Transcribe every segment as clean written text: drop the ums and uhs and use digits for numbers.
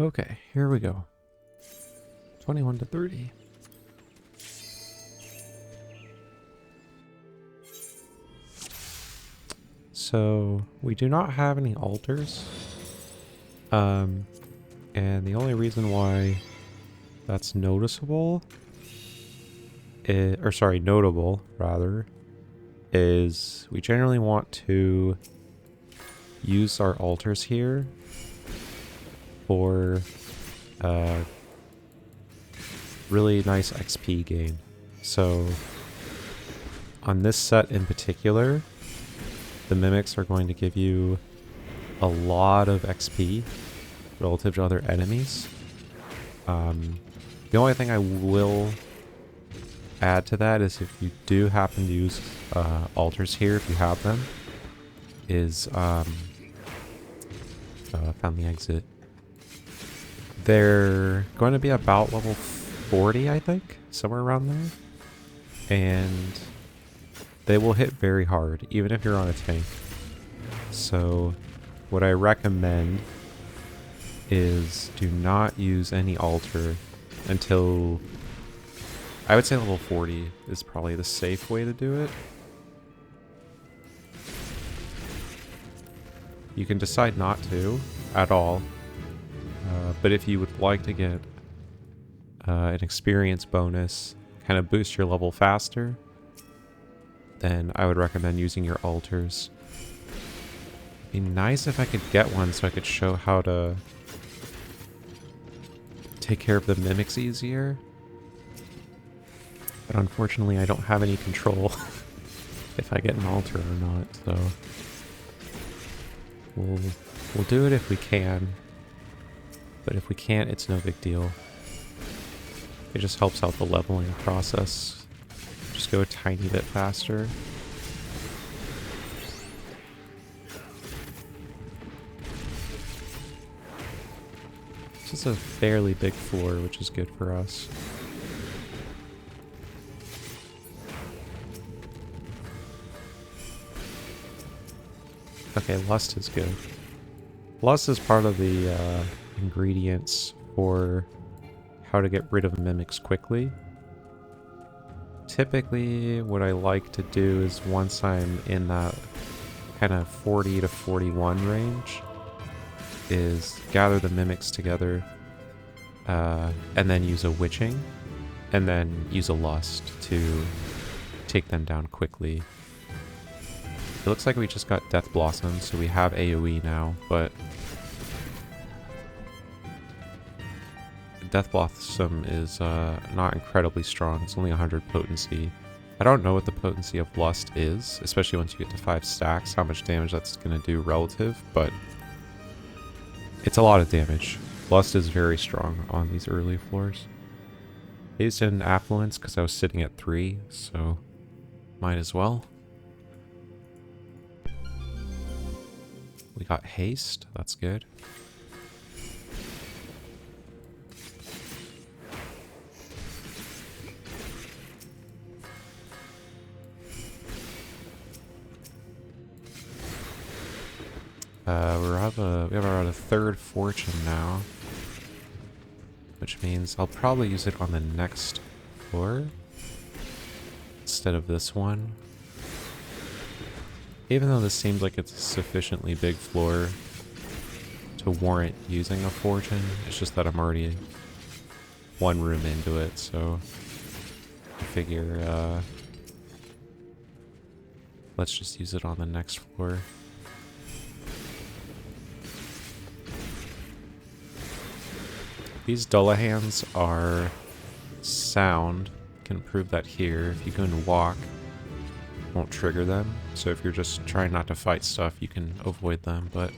Okay, here we go. 21 to 30. So we do not have any altars. And the only reason why that's noticeable notable rather, is we generally want to use our altars here for really nice XP gain. So on this set in particular, the mimics are going to give you a lot of XP relative to other enemies. The only thing I will add to that is if you do happen to use altars here, if you have them, is found the exit. They're going to be about level 40, I think, somewhere around there, and they will hit very hard, even if you're on a tank. So what I recommend is do not use any altar until, I would say level 40 is probably the safe way to do it. You can decide not to at all, but if you would like to get an experience bonus, kind of boost your level faster, then I would recommend using your altars. It'd be nice if I could get one so I could show how to take care of the mimics easier. But unfortunately I don't have any control if I get an altar or not, so we'll do it if we can. But if we can't, it's no big deal. It just helps out the leveling process. Just go a tiny bit faster. This is a fairly big floor, which is good for us. Okay, lust is good. Lust is part of the ingredients for how to get rid of mimics quickly. Typically, what I like to do is once I'm in that kind of 40 to 41 range, is gather the mimics together and then use a witching, and then use a lust to take them down quickly. It looks like we just got Death Blossom, so we have AoE now, but Death Blossom is not incredibly strong. It's only 100 potency. I don't know what the potency of Lust is, especially once you get to 5 stacks, how much damage that's going to do relative, but it's a lot of damage. Lust is very strong on these early floors. I used it in Affluence because I was sitting at 3, so might as well. We got Haste, that's good. We have around a third fortune now, which means I'll probably use it on the next floor instead of this one. Even though this seems like it's a sufficiently big floor to warrant using a fortune, it's just that I'm already one room into it, so I figure let's just use it on the next floor. These Dullahans are sound. Can prove that here. If you go and walk, it won't trigger them. So if you're just trying not to fight stuff, you can avoid them. But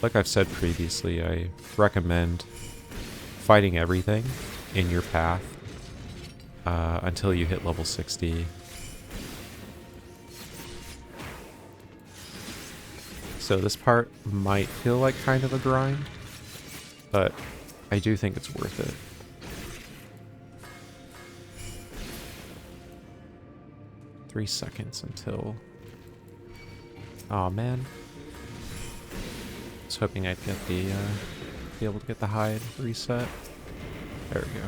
like I've said previously, I recommend fighting everything in your path until you hit level 60. So this part might feel like kind of a grind, but I do think it's worth it. Three seconds until... Aw, man. I was hoping I'd get the be able to get the hide reset. There we go.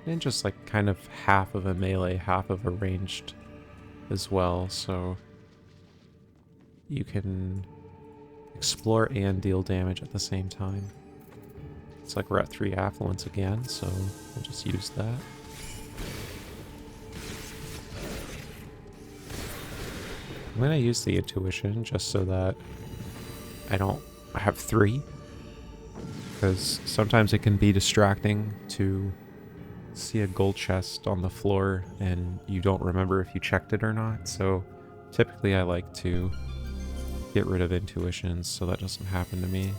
And just like kind of half of a melee, half of a ranged as well, so you can explore and deal damage at the same time. It's like we're at 3 affluence again, so we'll just use that. I'm going to use the intuition just so that I have 3. Because sometimes it can be distracting to see a gold chest on the floor and you don't remember if you checked it or not. So typically I like to get rid of intuitions so that doesn't happen to me.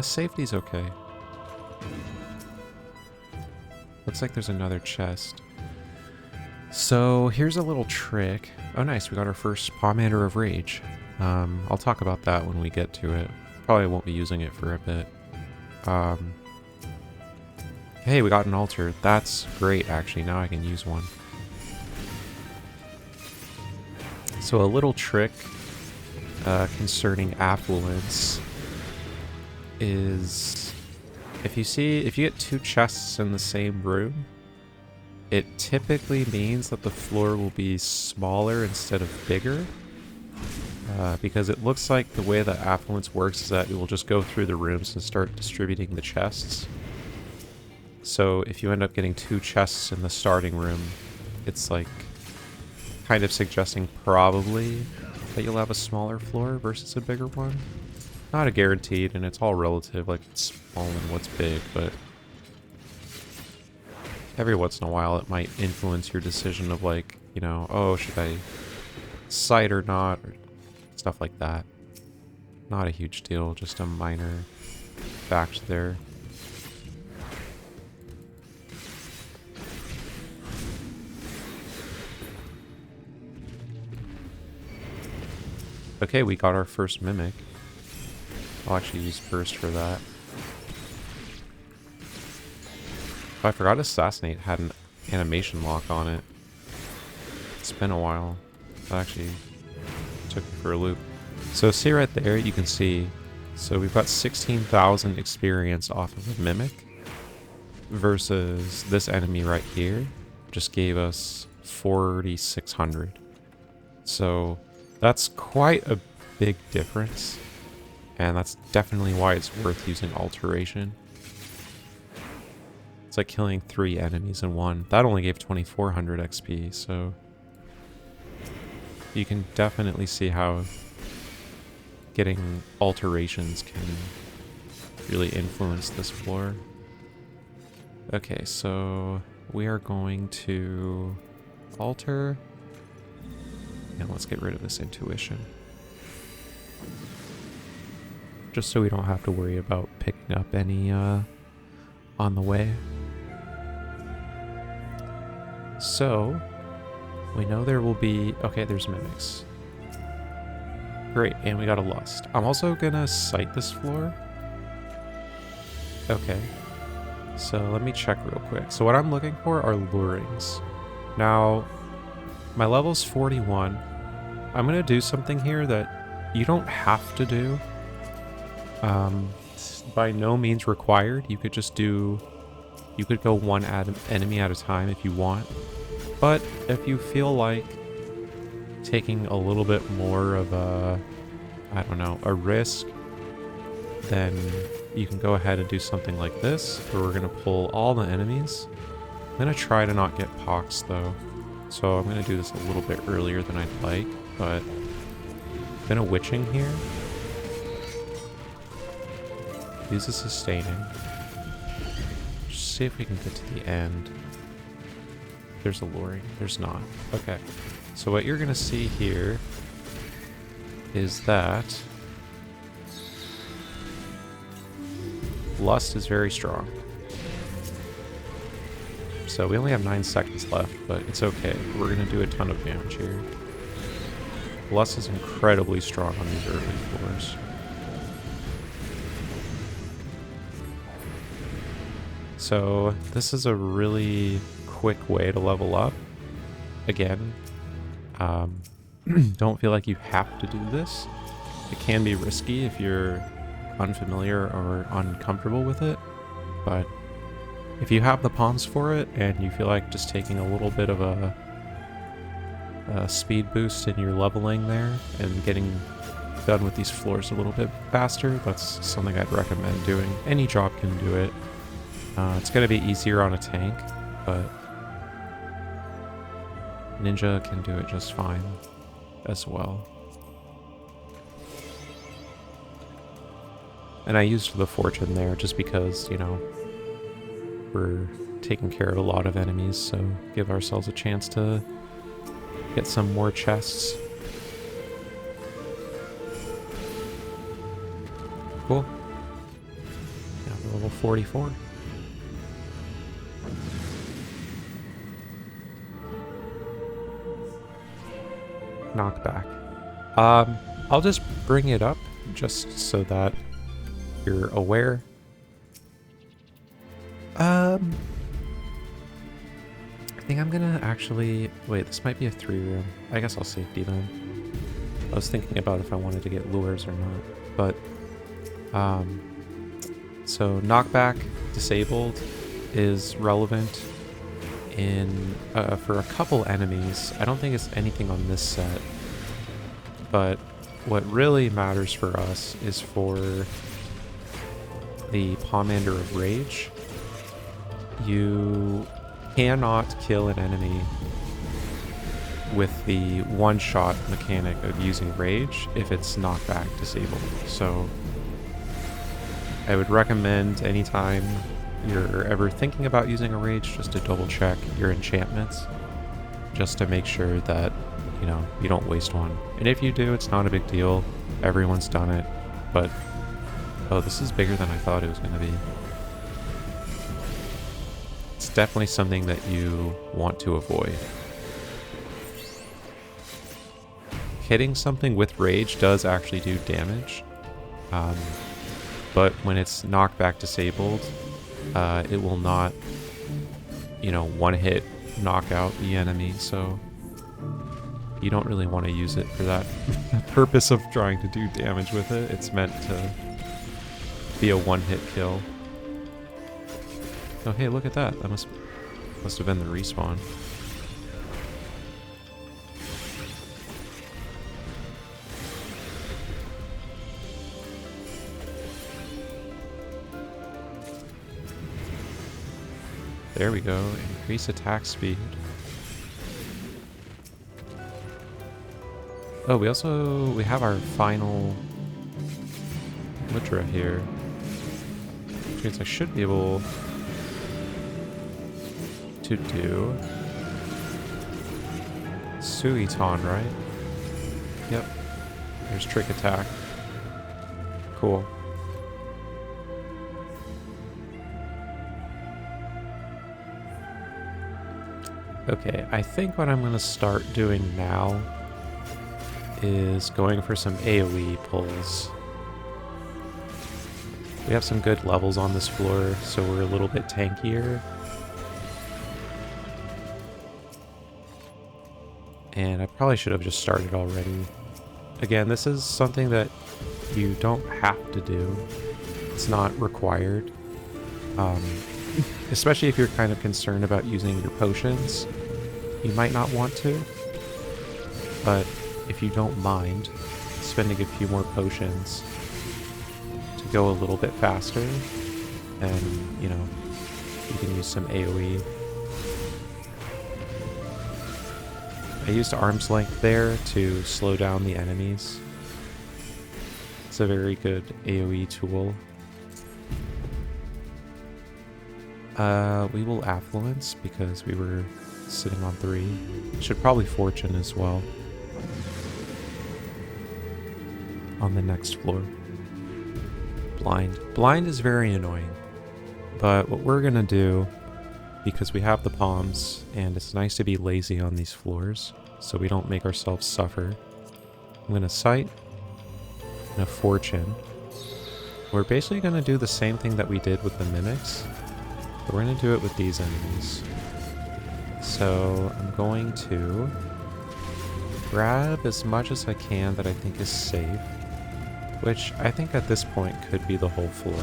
Safety's okay. Looks like there's another chest. So here's a little trick. Oh nice, we got our first Pomander of Rage. I'll talk about that when we get to it. Probably won't be using it for a bit. Hey, we got an altar. That's great, actually. Now I can use one. So a little trick concerning affluence is if you get 2 chests in the same room, it typically means that the floor will be smaller instead of bigger. Because it looks like the way that affluence works is that it will just go through the rooms and start distributing the chests. So if you end up getting 2 chests in the starting room, it's like kind of suggesting probably that you'll have a smaller floor versus a bigger one. Not a guaranteed, and it's all relative, like it's small and what's big, but every once in a while it might influence your decision of like, you know, oh, should I sight or not, or stuff like that. Not a huge deal, just a minor fact there. Okay, we got our first Mimic. I'll actually use Burst for that. Oh, I forgot Assassinate had an animation lock on it. It's been a while. That actually took me for a loop. So see right there, you can see, so we've got 16,000 experience off of a Mimic versus this enemy right here just gave us 4,600. So that's quite a big difference, and that's definitely why it's worth using Alteration. It's like killing 3 enemies in one. That only gave 2,400 XP, so you can definitely see how getting alterations can really influence this floor. Okay, so we are going to alter, and let's get rid of this intuition. Just so we don't have to worry about picking up any on the way. So we know there will be, okay, there's mimics. Great, and we got a lust. I'm also gonna sight this floor. Okay, so let me check real quick. So what I'm looking for are lurings. Now, my level's 41. I'm gonna do something here that you don't have to do. By no means required. You could just do, you could go one enemy at a time if you want. But if you feel like taking a little bit more of a, I don't know, a risk, then you can go ahead and do something like this, where we're going to pull all the enemies. I'm going to try to not get pox though. So I'm going to do this a little bit earlier than I'd like, but I'm going to witching here. Use a sustaining. Just see if we can get to the end. There's a luring. There's not. Okay. So what you're going to see here is that lust is very strong. So we only have 9 seconds left, but it's okay. We're going to do a ton of damage here. Lust is incredibly strong on these early floors. So this is a really quick way to level up. Again, don't feel like you have to do this. It can be risky if you're unfamiliar or uncomfortable with it, but if you have the palms for it and you feel like just taking a little bit of a speed boost in your leveling there and getting done with these floors a little bit faster, that's something I'd recommend doing. Any job can do it. It's going to be easier on a tank, but Ninja can do it just fine as well. And I used the fortune there just because, you know, we're taking care of a lot of enemies, so give ourselves a chance to get some more chests. Cool. Now we're level 44. Knockback. I'll just bring it up just so that you're aware. I think I'm gonna actually... Wait, this might be a 3-room. I guess I'll safety then. I was thinking about if I wanted to get lures or not, but... so knockback disabled is relevant in for a couple enemies. I don't think it's anything on this set, but what really matters for us is for the Pomander of Rage. You cannot kill an enemy with the one-shot mechanic of using Rage if it's knockback disabled. So I would recommend anytime you're ever thinking about using a Rage just to double check your enchantments, just to make sure that, you know, you don't waste one. And if you do, it's not a big deal. Everyone's done it, but oh, this is bigger than I thought it was going to be. It's definitely something that you want to avoid. Hitting something with Rage does actually do damage, but when it's knockback disabled, it will not, you know, one hit knock out the enemy, so you don't really want to use it for that purpose of trying to do damage with it. It's meant to be a one-hit kill. Oh hey, look at that. That must have been the respawn. There we go. Increase attack speed. Oh, we have our final Litra here. Which means I should be able to do Suiton, right? Yep. There's Trick Attack. Cool. Okay, I think what I'm going to start doing now is going for some AoE pulls. We have some good levels on this floor, so we're a little bit tankier. And I probably should have just started already. Again, this is something that you don't have to do. It's not required. Especially if you're kind of concerned about using your potions. You might not want to. But if you don't mind spending a few more potions to go a little bit faster, then, you know, you can use some AoE. I used Arm's Length there to slow down the enemies. It's a very good AoE tool. We will Affluence because we were sitting on 3. Should probably Fortune as well. On the next floor. Blind. Blind is very annoying. But what we're gonna do, because we have the palms, and it's nice to be lazy on these floors, so we don't make ourselves suffer. I'm gonna Sight, and a Fortune. We're basically gonna do the same thing that we did with the Mimics, but we're gonna do it with these enemies. So I'm going to grab as much as I can that I think is safe, which I think at this point could be the whole floor.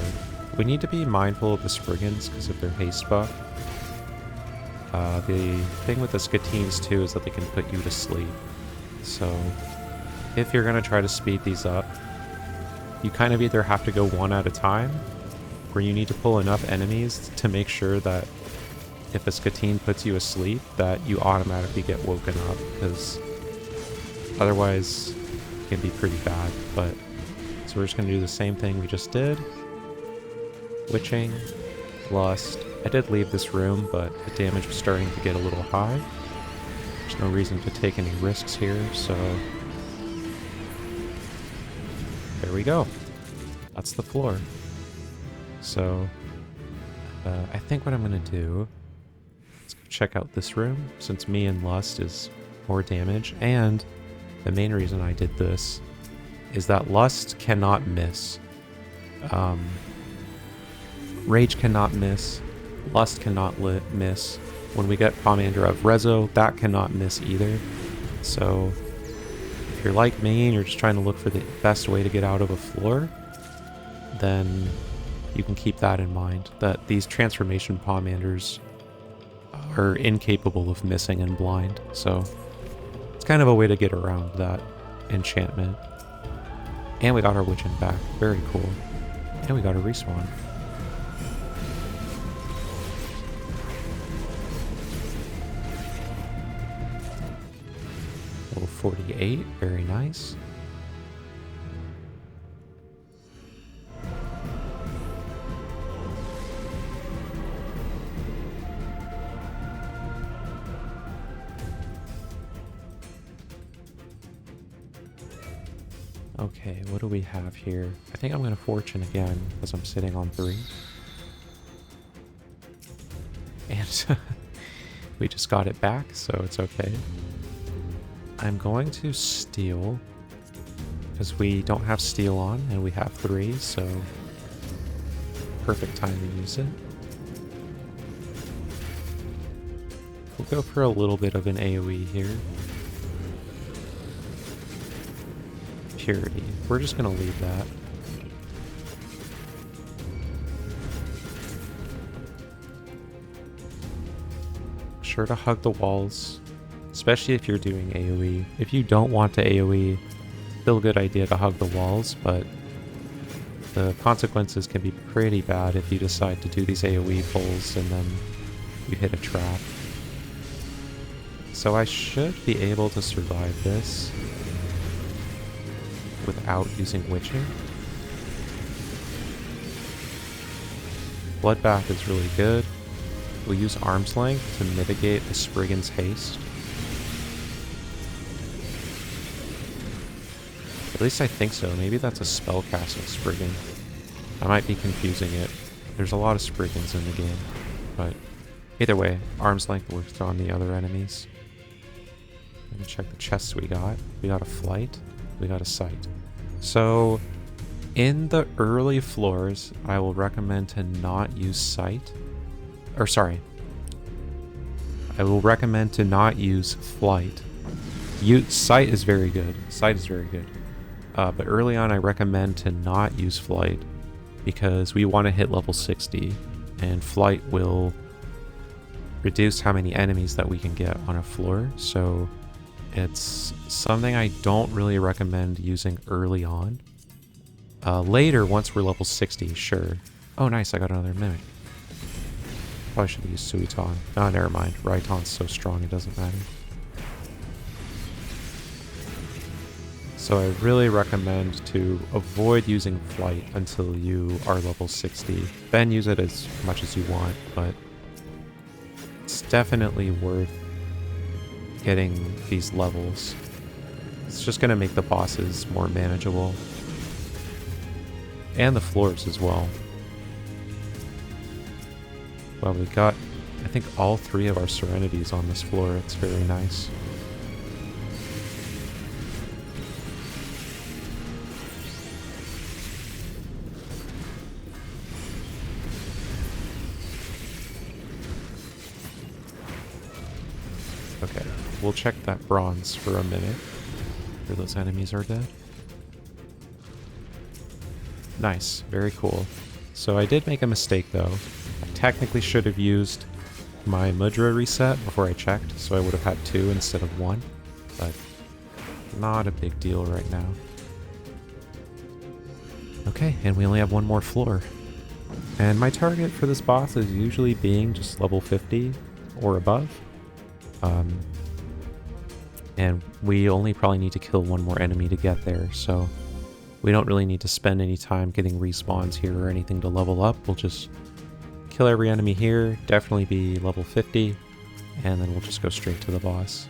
We need to be mindful of the Spriggans because of their haste buff. The thing with the Skatines too is that they can put you to sleep. So if you're going to try to speed these up, you kind of either have to go one at a time, or you need to pull enough enemies to make sure that if a Skatine puts you asleep, that you automatically get woken up, because otherwise it can be pretty bad. But so we're just going to do the same thing we just did. Witching, Lust. I did leave this room, but the damage was starting to get a little high. There's no reason to take any risks here, so there we go. That's the floor. So I think what I'm going to do is check out this room, since me and Lust is more damage, and the main reason I did this is that Lust cannot miss. Rage cannot miss. Lust cannot miss. When we get Pomander of Rezo, that cannot miss either. So if you're like me and you're just trying to look for the best way to get out of a floor, then you can keep that in mind, that these transformation Pomanders are incapable of missing and blind. So it's kind of a way to get around that enchantment. And we got our Witching back. Very cool. And we got a respawn. Level 48. Very nice. Okay, what do we have here? I think I'm going to Fortune again, because I'm sitting on 3. And we just got it back, so it's okay. I'm going to Steal, because we don't have Steal on, and we have 3, so perfect time to use it. We'll go for a little bit of an AoE here. Purity. We're just going to leave that. Sure to hug the walls, especially if you're doing AoE. If you don't want to AoE, still a good idea to hug the walls, but the consequences can be pretty bad if you decide to do these AoE pulls and then you hit a trap. So I should be able to survive this without using Witching. Bloodbath is really good. We'll use Arm's Length to mitigate the Spriggan's haste. At least I think so. Maybe that's a spellcasting Spriggan. I might be confusing it. There's a lot of Spriggans in the game, but either way, Arm's Length works on the other enemies. Let me check the chests we got. We got a Flight. We got a Sight. So in the early floors, I will recommend to not use Sight. Or sorry. I will recommend to not use Flight. Sight is very good. Sight is very good. But early on, I recommend to not use Flight because we want to hit level 60, and Flight will reduce how many enemies that we can get on a floor. So it's something I don't really recommend using early on. Later, once we're level 60, sure. Oh, nice, I got another Mimic. Probably should have used Suiton. Oh, never mind. Raiton's so strong it doesn't matter. So I really recommend to avoid using Flight until you are level 60. Then use it as much as you want, but it's definitely worth getting these levels. It's just going to make the bosses more manageable. And the floors as well. Well, we got, I think, all 3 of our Serenities on this floor. It's very nice. Okay, we'll check that bronze for a minute. after those enemies are dead. Nice, very cool. So I did make a mistake though. I technically should have used my Mudra reset before I checked, so I would have had 2 instead of 1, but not a big deal right now. Okay, and we only have 1 more floor. And my target for this boss is usually being just level 50 or above. And we only probably need to kill 1 more enemy to get there, so we don't really need to spend any time getting respawns here or anything to level up. We'll just kill every enemy here, definitely be level 50, and then we'll just go straight to the boss.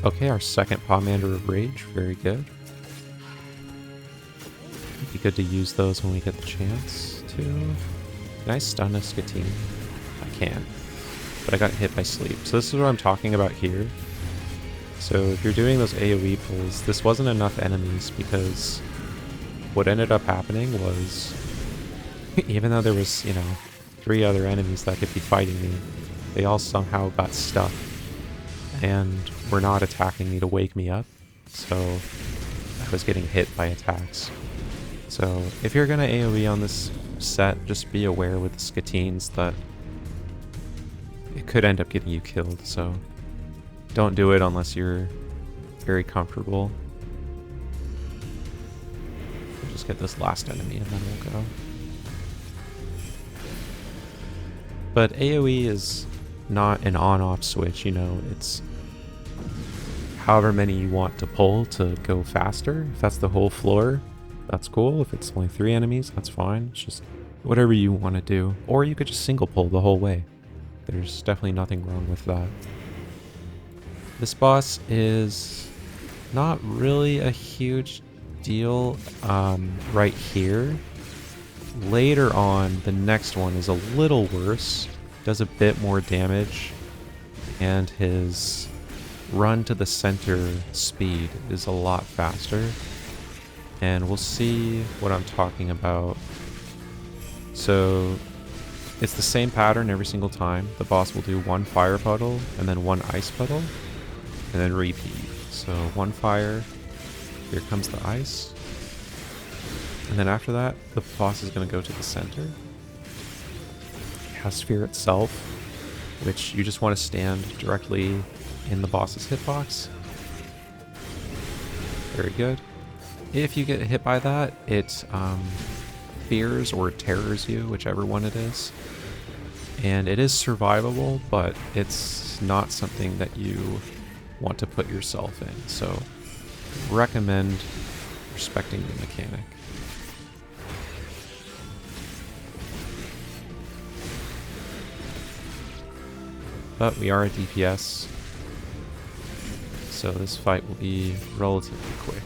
Okay, our second Pomander of Rage, very good. It'd be good to use those when we get the chance to. Can I stun a Skatine? I can, but I got hit by sleep. So this is what I'm talking about here. So if you're doing those AoE pulls, this wasn't enough enemies because what ended up happening was, even though there was, 3 other enemies that could be fighting me, they all somehow got stuck and were not attacking me to wake me up, so I was getting hit by attacks. So if you're gonna AoE on this set, just be aware with the Skatines that it could end up getting you killed, so don't do it unless you're very comfortable. We'll just get this last enemy and then we'll go. But AoE is not an on-off switch, it's however many you want to pull to go faster. If that's the whole floor, that's cool. If it's only 3 enemies, that's fine. It's just whatever you want to do. Or you could just single pull the whole way. There's definitely nothing wrong with that. This boss is not really a huge deal right here. Later on, the next one is a little worse, does a bit more damage, and his run to the center speed is a lot faster. And we'll see what I'm talking about. So it's the same pattern every single time. The boss will do 1 fire puddle and then 1 ice puddle, and then repeat. So 1 fire, here comes the ice, and then after that, the boss is going to go to the center. Sphere itself, which you just want to stand directly in the boss's hitbox. Very good. If you get hit by that, it fears or terrors you, whichever one it is. And it is survivable, but it's not something that you want to put yourself in. So recommend respecting the mechanic. But we are at DPS, so this fight will be relatively quick.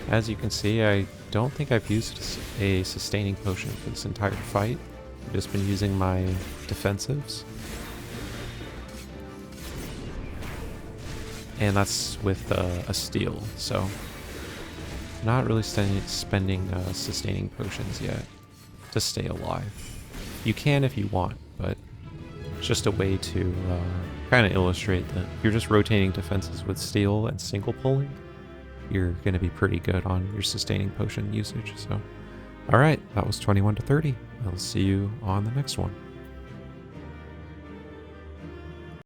As you can see, I don't think I've used a sustaining potion for this entire fight. I've just been using my defensives. And that's with a steal, so not really spending sustaining potions yet to stay alive. You can if you want, but it's just a way to kind of illustrate that if you're just rotating defenses with steal and single pulling, you're going to be pretty good on your sustaining potion usage. So, alright, that was 21 to 30. I'll see you on the next one.